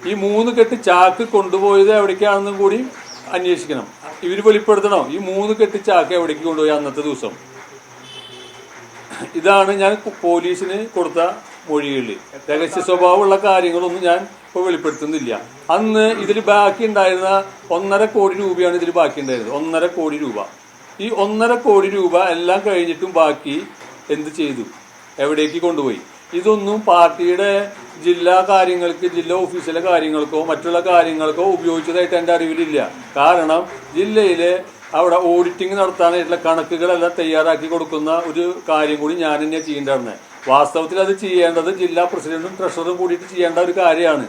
ഈ 3 കെട്ട് ചാക്ക് കൊണ്ടുപോയത് എവിടേക്കാണെന്നും കൂടി അന്വേഷിക്കണം. ഇവർ വെളിപ്പെടുത്തണം ഈ 3 കെട്ട് ചാക്ക് എവിടേക്ക് കൊണ്ടുപോയി അന്നത്തെ ദിവസം. ഇതാണ് ഞാൻ പോലീസിന് കൊടുത്ത മൊഴികളിൽ. രഹസ്യ സ്വഭാവമുള്ള കാര്യങ്ങളൊന്നും ഞാൻ ഇപ്പോൾ വെളിപ്പെടുത്തുന്നില്ല. അന്ന് ഇതിൽ ബാക്കി ഉണ്ടായിരുന്ന 1.5 കോടി രൂപയാണ് ഇതിൽ ബാക്കി ഉണ്ടായിരുന്നത്. 1.5 കോടി രൂപ. ഈ 1.5 കോടി രൂപ എല്ലാം കഴിഞ്ഞിട്ടും ബാക്കി എന്ത് ചെയ്തു, എവിടേക്ക് കൊണ്ടുപോയി? ഇതൊന്നും പാർട്ടിയുടെ ജില്ലാ കാര്യങ്ങൾക്ക്, ജില്ലാ ഓഫീസിലെ കാര്യങ്ങൾക്കോ മറ്റുള്ള കാര്യങ്ങൾക്കോ ഉപയോഗിച്ചതായിട്ട് എൻ്റെ അറിവിലില്ല. കാരണം ജില്ലയിലെ അവിടെ ഓഡിറ്റിംഗ് നടത്താനായിട്ടുള്ള കണക്കുകളെല്ലാം തയ്യാറാക്കി കൊടുക്കുന്ന ഒരു കാര്യം കൂടി ഞാൻ തന്നെ ചെയ്യേണ്ടതാണ്. വാസ്തവത്തിൽ അത് ചെയ്യേണ്ടത് ജില്ലാ പ്രസിഡന്റും ട്രഷററും കൂടിയിട്ട് ചെയ്യേണ്ട ഒരു കാര്യമാണ്.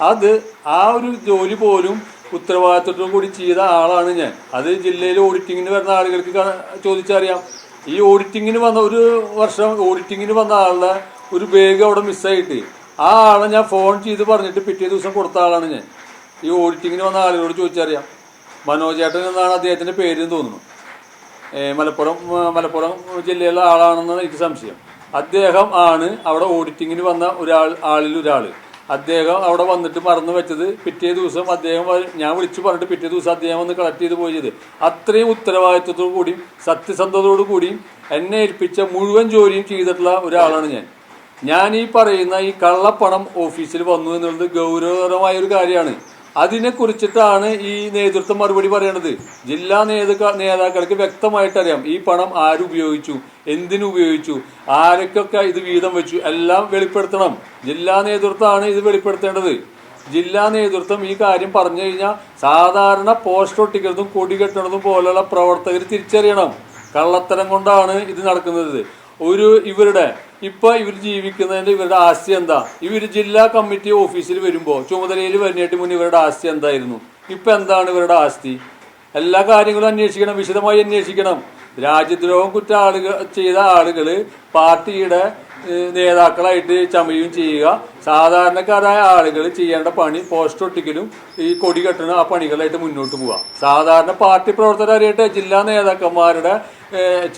അത് ആ ഒരു ജോലി പോലും ഉത്തരവാദിത്വത്തോടു കൂടി ചെയ്ത ആളാണ് ഞാൻ. അത് ജില്ലയിൽ ഓഡിറ്റിങ്ങിന് വരുന്ന ആളുകൾക്ക് ചോദിച്ചറിയാം. ഈ ഓഡിറ്റിങ്ങിന് വന്ന ഒരു വർഷം ഓഡിറ്റിങ്ങിന് വന്ന ആളുടെ ഒരു ബാഗ് അവിടെ മിസ്സായിട്ട് ആ ആളെ ഞാൻ ഫോൺ ചെയ്ത് പറഞ്ഞിട്ട് പിറ്റേ ദിവസം കൊടുത്ത ആളാണ് ഞാൻ. ഈ ഓഡിറ്റിങ്ങിന് വന്ന ആളുകളോട് ചോദിച്ചറിയാം. മനോജേട്ടൻ എന്നാണ് അദ്ദേഹത്തിൻ്റെ പേരെന്ന് തോന്നുന്നു. മലപ്പുറം ജില്ലയിലെ ആളാണെന്നാണ് എനിക്ക് സംശയം. അദ്ദേഹം ആണ് അവിടെ ഓഡിറ്റിങ്ങിന് വന്ന ആളിൽ ഒരാൾ. അദ്ദേഹം അവിടെ വന്നിട്ട് മറന്നു വെച്ചത് പിറ്റേ ദിവസം അദ്ദേഹം ഞാൻ വിളിച്ചു പറഞ്ഞിട്ട് പിറ്റേ ദിവസം അദ്ദേഹം വന്ന് കളക്ട് ചെയ്ത് പോയി ചെയ്ത്. അത്രയും ഉത്തരവാദിത്വത്തോടു കൂടിയും സത്യസന്ധതയോടു കൂടിയും എന്നെ ഏൽപ്പിച്ച മുഴുവൻ ജോലിയും ചെയ്തിട്ടുള്ള ഒരാളാണ് ഞാൻ ഈ പറയുന്ന ഈ കള്ളപ്പണം ഓഫീസിൽ വന്നു എന്നുള്ളത് ഗൗരവകരമായ ഒരു കാര്യമാണ്. അതിനെക്കുറിച്ചിട്ടാണ് ഈ നേതൃത്വം മറുപടി പറയണത്. ജില്ലാ നേതാക്കൾക്ക് വ്യക്തമായിട്ട് അറിയാം ഈ പണം ആരുപയോഗിച്ചു, എന്തിനുപയോഗിച്ചു, ആരൊക്കെ ഇത് വീതം വെച്ചു, എല്ലാം വെളിപ്പെടുത്തണം. ജില്ലാ നേതൃത്വമാണ് ഇത് വെളിപ്പെടുത്തേണ്ടത്. ജില്ലാ നേതൃത്വം ഈ കാര്യം പറഞ്ഞു കഴിഞ്ഞാൽ സാധാരണ പോസ്റ്റ് ഒട്ടിക്കുന്നതും കൊടി കെട്ടുന്നതും പോലുള്ള പ്രവർത്തകർ തിരിച്ചറിയണം. കള്ളത്തരം കൊണ്ടാണ് ഇത് നടക്കുന്നത്. ഇവർ ജീവിക്കുന്നതിന്റെ ഇവരുടെ ആസ്തി എന്താ? ഇവർ ജില്ലാ കമ്മിറ്റി ഓഫീസിൽ വരുമ്പോൾ ചുമതലയിൽ വരുന്നതിന് മുന്നേ ഇവരുടെ ആസ്തി എന്തായിരുന്നു? ഇപ്പൊ എന്താണ് ഇവരുടെ ആസ്തി? എല്ലാ കാര്യങ്ങളും അന്വേഷിക്കണം, വിശദമായി അന്വേഷിക്കണം. രാജ്യദ്രോഹം ചെയ്ത ആളുകൾ പാർട്ടിയുടെ നേതാക്കളായിട്ട് ചമയും ചെയ്യുക. സാധാരണക്കാരായ ആളുകൾ ചെയ്യേണ്ട പണി പോസ്റ്റ് ഒട്ടിക്കലും ഈ കൊടി കെട്ടണം, ആ പണികളായിട്ട് മുന്നോട്ട് പോവുക. സാധാരണ പാർട്ടി പ്രവർത്തകർ അറിയട്ടെ, ജില്ലാ നേതാക്കന്മാരുടെ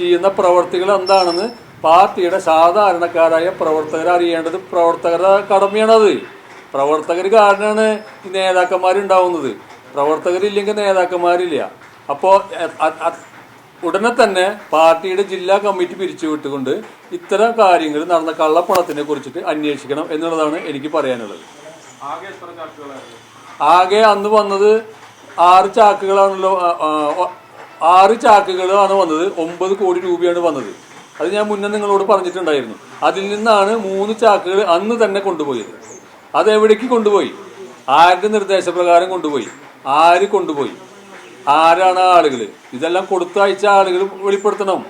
ചെയ്യുന്ന പ്രവർത്തികൾ എന്താണെന്ന് പാർട്ടിയുടെ സാധാരണക്കാരായ പ്രവർത്തകർ അറിയേണ്ടത് പ്രവർത്തകരുടെ കടമയാണത്. പ്രവർത്തകർ കാരണമാണ് ഈ നേതാക്കന്മാരുണ്ടാവുന്നത്. പ്രവർത്തകരില്ലെങ്കിൽ നേതാക്കന്മാരില്ല. അപ്പോൾ ഉടനെ തന്നെ പാർട്ടിയുടെ ജില്ലാ കമ്മിറ്റി പിരിച്ചുവിട്ടുകൊണ്ട് ഇത്തരം കാര്യങ്ങൾ നടന്ന കള്ളപ്പണത്തിനെ കുറിച്ചിട്ട് അന്വേഷിക്കണം എന്നുള്ളതാണ് എനിക്ക് പറയാനുള്ളത്. ആകെ അന്ന് വന്നത് 6 ചാക്കുകളാണല്ലോ. 6 ചാക്കുകളാണ് വന്നത്. 9 കോടി രൂപയാണ് വന്നത്. അത് ഞാൻ മുന്നേ നിങ്ങളോട് പറഞ്ഞിട്ടുണ്ടായിരുന്നു. അതിൽ നിന്നാണ് 3 ചാക്കുകൾ അന്ന് തന്നെ കൊണ്ടുപോയത്. അതെവിടേക്ക് കൊണ്ടുപോയി? ആരുടെ നിർദ്ദേശപ്രകാരം കൊണ്ടുപോയി? ആര് കൊണ്ടുപോയി? ആരാണ് ആളുകൾ? ഇതെല്ലാം കൊടുത്തയച്ച ആളുകൾ വെളിപ്പെടുത്തണം.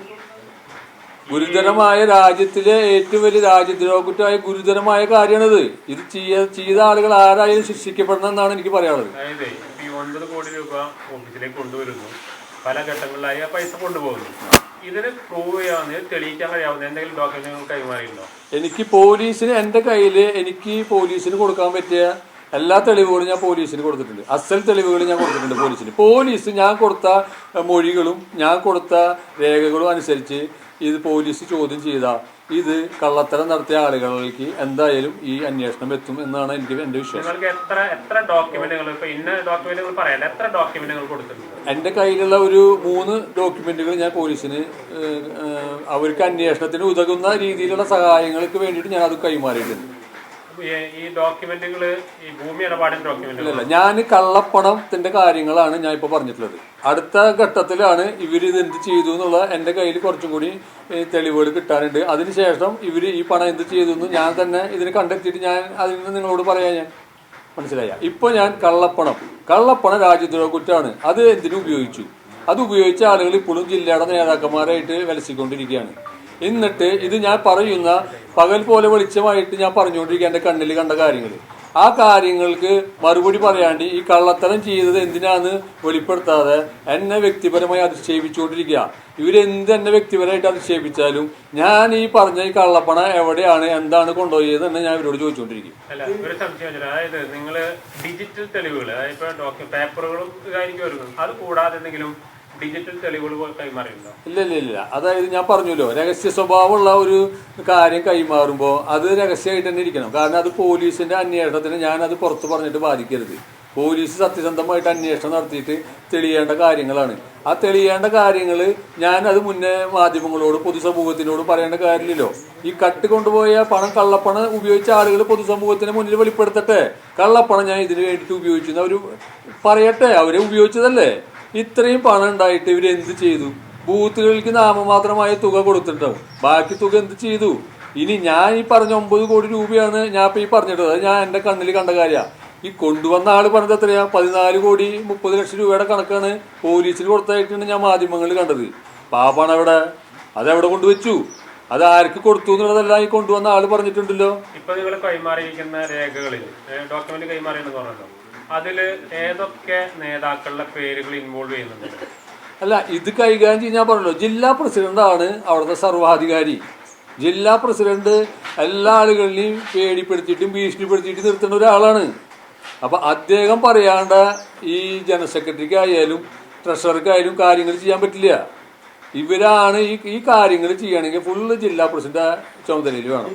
ഗുരുതരമായ, രാജ്യത്തിലെ ഏറ്റവും വലിയ രാജ്യദ്രോഹ കുറ്റമായ ഗുരുതരമായ കാര്യമാണിത്. ഇത് ചെയ്ത ആളുകൾ ആരായാലും ശിക്ഷിക്കപ്പെടണം എന്നാണ് എനിക്ക് പറയാനുള്ളത്. അതായത് ഈ 9 കോടി രൂപ ഓഫീസിലേക്ക് കൊണ്ടുവരുന്നു, പല ഘട്ടങ്ങളിലായി ആ പൈസ കൊണ്ടുപോകുന്നു. ഇതിന് പ്രൂവ് ചെയ്യാവുന്ന, തെളിയിക്കാൻ കഴിയാവുന്ന എന്തെങ്കിലും ഡോക്യുമെന്റുകൾ കൈമാറിയിട്ടുണ്ടോ? എൻ്റെ കയ്യിൽ എനിക്ക് പോലീസിന് കൊടുക്കാൻ പറ്റിയ എല്ലാ തെളിവുകളും ഞാൻ പോലീസിന് കൊടുത്തിട്ടുണ്ട്. അസൽ തെളിവുകൾ ഞാൻ കൊടുത്തിട്ടുണ്ട് പോലീസിന്. പോലീസ് ഞാൻ കൊടുത്ത മൊഴികളും ഞാൻ കൊടുത്ത രേഖകളും അനുസരിച്ച് ഇത് പോലീസ് ചോദ്യം ചെയ്ത ഇത് കള്ളത്തരം നടത്തിയ ആളുകളിലേക്ക് എന്തായാലും ഈ അന്വേഷണം എത്തും എന്നാണ് എൻ്റെ വിശ്വാസം. നിങ്ങൾക്ക് എത്ര ഡോക്യുമെന്റുകൾ, ഇപ്പൊ ഇന്ന ഡോക്യുമെന്റുകൾ പറയാൻ എത്ര ഡോക്യുമെന്റുകൾ കൊടുത്തിട്ടുണ്ട്? എൻ്റെ കയ്യിലുള്ള ഒരു 3 ഡോക്യുമെന്റുകൾ ഞാൻ പോലീസിന് അവർക്ക് അന്വേഷണത്തിന് ഉതകുന്ന രീതിയിലുള്ള സഹായങ്ങൾക്ക് വേണ്ടിയിട്ട് ഞാൻ അത് കൈമാറിയിട്ടുണ്ട്. ഈ ഡോക്യുമെന്റുകൾ ഈ ഭൂമി ഇടപാടിന്റെ ഡോക്യുമെന്റുകൾ ഞാൻ കള്ളപ്പണത്തിന്റെ കാര്യങ്ങളാണ് ഞാൻ ഇപ്പൊ പറഞ്ഞിട്ടുള്ളത്. അടുത്ത ഘട്ടത്തിലാണ് ഇവർ ഇത് എന്ത് ചെയ്തു എന്നുള്ള എൻ്റെ കയ്യിൽ കുറച്ചും കൂടി തെളിവുകൾ കിട്ടാനുണ്ട്. അതിനുശേഷം ഇവർ ഈ പണം എന്ത് ചെയ്തു എന്ന് ഞാൻ തന്നെ ഇതിന് കണ്ടെത്തിയിട്ട് ഞാൻ അതിൽ നിന്ന് നിങ്ങളോട് പറയാൻ ഞാൻ മനസ്സിലായ. ഇപ്പൊ ഞാൻ കള്ളപ്പണം രാജ്യദ്രോഹ കുറ്റമാണ്. അത് എന്തിനു ഉപയോഗിച്ചു? അത് ഉപയോഗിച്ച ആളുകൾ ഇപ്പോഴും ജില്ലയുടെ നേതാക്കന്മാരായിട്ട് വിലസിക്കൊണ്ടിരിക്കുകയാണ്. എന്നിട്ട് ഇത് ഞാൻ പറയുന്ന പകൽ പോലെ വെളിച്ചമായിട്ട് ഞാൻ പറഞ്ഞുകൊണ്ടിരിക്കുക എൻ്റെ കണ്ണിൽ കണ്ട കാര്യങ്ങൾ. ആ കാര്യങ്ങൾക്ക് മറുപടി പറയാണ്ട് ഈ കള്ളത്തരം ചെയ്തത് എന്തിനാന്ന് വെളിപ്പെടുത്താതെ എന്നെ വ്യക്തിപരമായി അധിക്ഷേപിച്ചുകൊണ്ടിരിക്കുക. ഇവരെന്ത് എന്നെ വ്യക്തിപരമായിട്ട് അധിക്ഷേപിച്ചാലും ഞാൻ ഈ പറഞ്ഞ ഈ കള്ളപ്പണം എവിടെയാണ്, എന്താണ് കൊണ്ടുപോയത് എന്ന് ഞാൻ ഇവരോട് ചോദിച്ചുകൊണ്ടിരിക്കും. അല്ല, ഒരു സംശയം, അതായത് നിങ്ങൾ ഡിജിറ്റൽ തെളിവുകൾ, അതായത് പേപ്പറുകളും കാര്യങ്ങൾ വരുന്നു, അത് കൂടാതെ എന്തെങ്കിലും ഡിജിറ്റൽ തെളിവുകൾ കൈമാറിയിട്ടുണ്ടോ? ഇല്ല ഇല്ല ഇല്ല. അതായത് ഞാൻ പറഞ്ഞല്ലോ, രഹസ്യ സ്വഭാവമുള്ള ഒരു കാര്യം കൈമാറുമ്പോൾ അത് രഹസ്യമായിട്ട് തന്നെ ഇരിക്കണം. കാരണം അത് പോലീസിന്റെ അന്വേഷണത്തിന് ഞാനത് പുറത്ത് പറഞ്ഞിട്ട് ബാധിക്കരുത്. പോലീസ് സത്യസന്ധമായിട്ട് അന്വേഷണം നടത്തിയിട്ട് തെളിയേണ്ട കാര്യങ്ങളാണ്. ആ തെളിയേണ്ട കാര്യങ്ങൾ ഞാനത് മുന്നേ മാധ്യമങ്ങളോട് പൊതുസമൂഹത്തിനോട് പറയേണ്ട കാര്യമില്ലല്ലോ. ഈ കട്ട് കൊണ്ടുപോയ പണം, കള്ളപ്പണം ഉപയോഗിച്ച ആളുകൾ പൊതുസമൂഹത്തിന് മുന്നിൽ വെളിപ്പെടുത്തട്ടെ. കള്ളപ്പണം ഞാൻ ഇതിന് വേണ്ടിയിട്ട് ഉപയോഗിച്ചു അവർ പറയട്ടെ. അവരെ ഉപയോഗിച്ചതല്ലേ. ഇത്രയും പണം ഉണ്ടായിട്ട് ഇവരെന്ത് ചെയ്തു? ബൂത്തുകൾക്ക് നാമമാത്രമായ തുക കൊടുത്തിട്ടുണ്ടാവും. ബാക്കി തുക എന്ത് ചെയ്തു? ഇനി ഞാൻ ഈ പറഞ്ഞ 9 കോടി രൂപയാണ് ഞാൻ ഇപ്പൊ ഈ പറഞ്ഞിട്ടത്. അത് ഞാൻ എന്റെ കണ്ണിൽ കണ്ട കാര്യമാണ്. ഈ കൊണ്ടുവന്ന ആള് പറഞ്ഞത് എത്രയാ? 14 കോടി 30 ലക്ഷം രൂപയുടെ കണക്കാണ് പോലീസിന് കൊടുത്തായിട്ടാണ് ഞാൻ മാധ്യമങ്ങളിൽ കണ്ടത്. പാപ്പാണ് എവിടെ? അതെവിടെ കൊണ്ടുവച്ചു? അത് ആർക്ക് കൊടുത്തു എന്നുള്ളതെല്ലാം ഈ കൊണ്ടുവന്ന ആള് പറഞ്ഞിട്ടുണ്ടല്ലോ. ഇപ്പൊ നിങ്ങൾ കൈമാറിയിരിക്കുന്ന രേഖകളിൽ ഡോക്യുമെന്റ് കൈമാറിയെന്ന് പറഞ്ഞല്ലോ, അതില് ഏതൊക്കെ നേതാക്കളുടെ പേരുകൾ ഇൻവോൾവ് ചെയ്യുന്നുണ്ട്? അല്ല, ഇത് കൈകാര്യം ചെയ്യാൻ ഞാൻ പറഞ്ഞല്ലോ, ജില്ലാ പ്രസിഡന്റാണ് അവിടുത്തെ സർവാധികാരി. ജില്ലാ പ്രസിഡന്റ് എല്ലാ ആളുകളെയും പേടിപ്പെടുത്തിയിട്ടും ഭീഷണിപ്പെടുത്തിയിട്ട് നിർത്തുന്ന ഒരാളാണ്. അപ്പൊ അദ്ദേഹം പറയാണ്ട ഈ ജനറൽ സെക്രട്ടറിക്കായാലും ട്രഷറർക്കായാലും കാര്യങ്ങൾ ചെയ്യാൻ പറ്റില്ല. ഇവരാണ് ഈ കാര്യങ്ങൾ ചെയ്യണമെങ്കിൽ ഫുള്ള് ജില്ലാ പ്രസിഡന്റ് ചുമതലയിൽ വേണം.